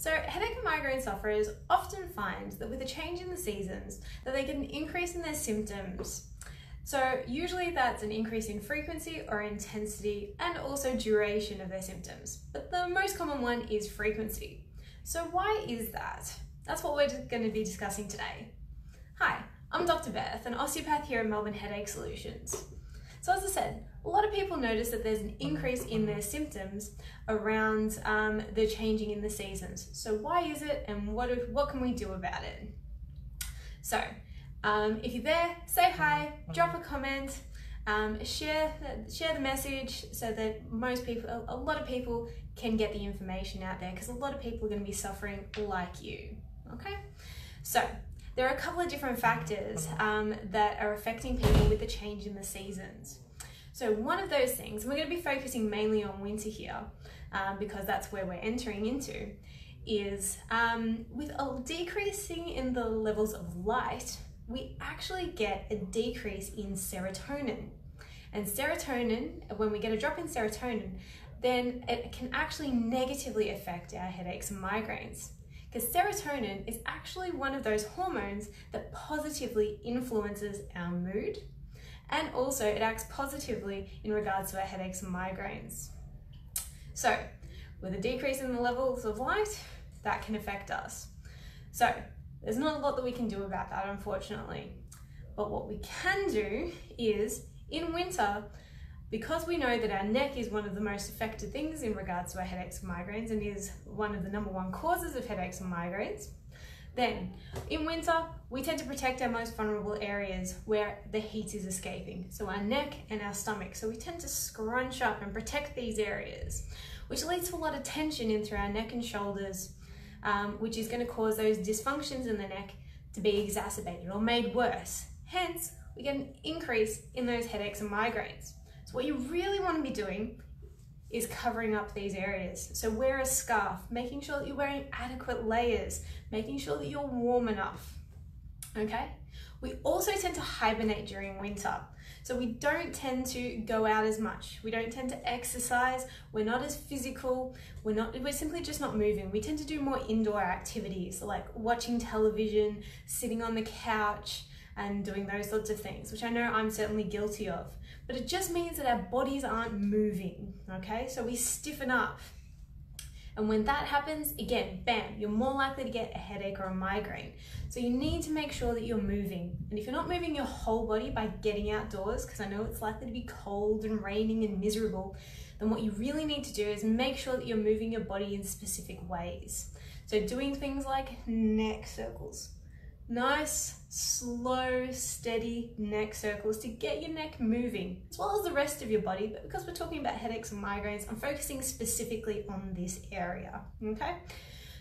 So headache and migraine sufferers often find that with a change in the seasons that they get an increase in their symptoms. So usually that's an increase in frequency or intensity and also duration of their symptoms. But the most common one is frequency. So why is that? That's what we're going to be discussing today. Hi, I'm Dr. Beth, an osteopath here at Melbourne Headache Solutions. So as I said, a lot of people notice that there's an increase in their symptoms around the changing in the seasons. So why is it, and what can we do about it? So if you're there, say hi, drop a comment, share the message so that a lot of people can get the information out there, because a lot of people are going to be suffering like you. Okay, so there are a couple of different factors that are affecting people with the change in the seasons. So one of those things, and we're going to be focusing mainly on winter here because that's where we're entering into, is with a decreasing in the levels of light, we actually get a decrease in serotonin. And serotonin, when we get a drop in serotonin, then it can actually negatively affect our headaches and migraines. Because serotonin is actually one of those hormones that positively influences our mood, and also it acts positively in regards to our headaches and migraines. So with a decrease in the levels of light, that can affect us. So there's not a lot that we can do about that, unfortunately. But what we can do is, in winter, because we know that our neck is one of the most affected things in regards to our headaches and migraines and is one of the #1 causes of headaches and migraines, then in winter, we tend to protect our most vulnerable areas where the heat is escaping. So our neck and our stomach. So we tend to scrunch up and protect these areas, which leads to a lot of tension in through our neck and shoulders, which is going to cause those dysfunctions in the neck to be exacerbated or made worse. Hence, we get an increase in those headaches and migraines. So what you really want to be doing is covering up these areas. So wear a scarf, making sure that you're wearing adequate layers, making sure that you're warm enough, okay? We also tend to hibernate during winter. So we don't tend to go out as much. We don't tend to exercise. We're not as physical. We're simply just not moving. We tend to do more indoor activities like watching television, sitting on the couch, and doing those sorts of things, which I know I'm certainly guilty of. But it just means that our bodies aren't moving, okay? So we stiffen up. And when that happens, again, bam, you're more likely to get a headache or a migraine. So you need to make sure that you're moving. And if you're not moving your whole body by getting outdoors, because I know it's likely to be cold and raining and miserable, then what you really need to do is make sure that you're moving your body in specific ways. So doing things like neck circles. Nice, slow, steady neck circles to get your neck moving, as well as the rest of your body. But because we're talking about headaches and migraines, I'm focusing specifically on this area, okay?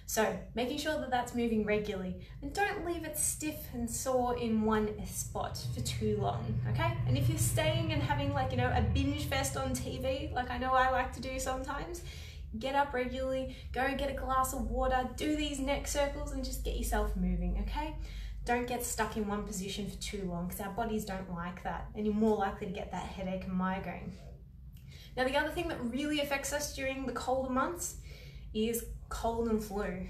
So making sure that that's moving regularly, and don't leave it stiff and sore in one spot for too long, okay? And if you're staying and having a binge fest on TV, like I know I like to do sometimes, get up regularly, go and get a glass of water, do these neck circles and just get yourself moving, okay? Don't get stuck in one position for too long, because our bodies don't like that, and you're more likely to get that headache and migraine. Now, the other thing that really affects us during the colder months is cold and flu.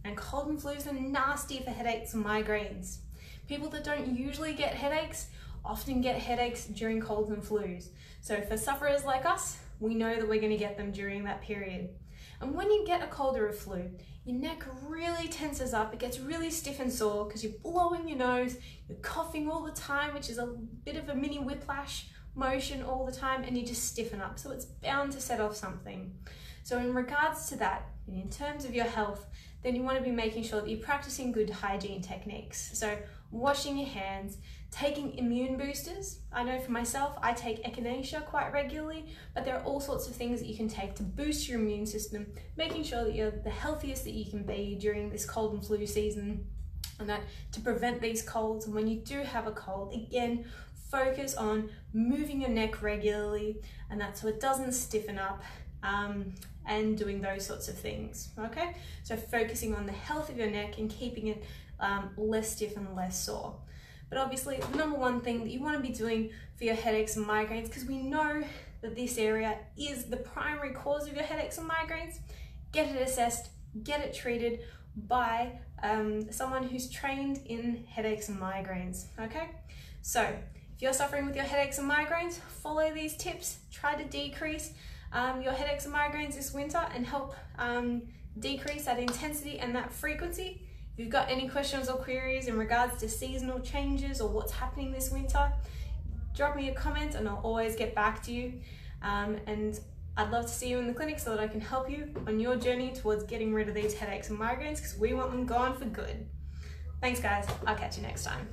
And cold and flus are nasty for headaches and migraines. People that don't usually get headaches often get headaches during colds and flus. So for sufferers like us, we know that we're going to get them during that period. And when you get a cold or a flu, your neck really tenses up, it gets really stiff and sore because you're blowing your nose, you're coughing all the time, which is a bit of a mini whiplash motion all the time, and you just stiffen up. So it's bound to set off something. So in regards to that, and in terms of your health, then you want to be making sure that you're practicing good hygiene techniques. So washing your hands, taking immune boosters. I know for myself, I take echinacea quite regularly, but there are all sorts of things that you can take to boost your immune system, making sure that you're the healthiest that you can be during this cold and flu season, and that to prevent these colds. And when you do have a cold, again, focus on moving your neck regularly, and that so it doesn't stiffen up, and doing those sorts of things, okay? So focusing on the health of your neck and keeping it less stiff and less sore. But obviously, the #1 thing that you want to be doing for your headaches and migraines, because we know that this area is the primary cause of your headaches and migraines, get it assessed get it treated by someone who's trained in headaches and migraines, okay? So if you're suffering with your headaches and migraines, follow these tips, try to decrease your headaches and migraines this winter and help decrease that intensity and that frequency. If you've got any questions or queries in regards to seasonal changes or what's happening this winter, drop me a comment and I'll always get back to you. And I'd love to see you in the clinic so that I can help you on your journey towards getting rid of these headaches and migraines, because we want them gone for good. Thanks guys, I'll catch you next time.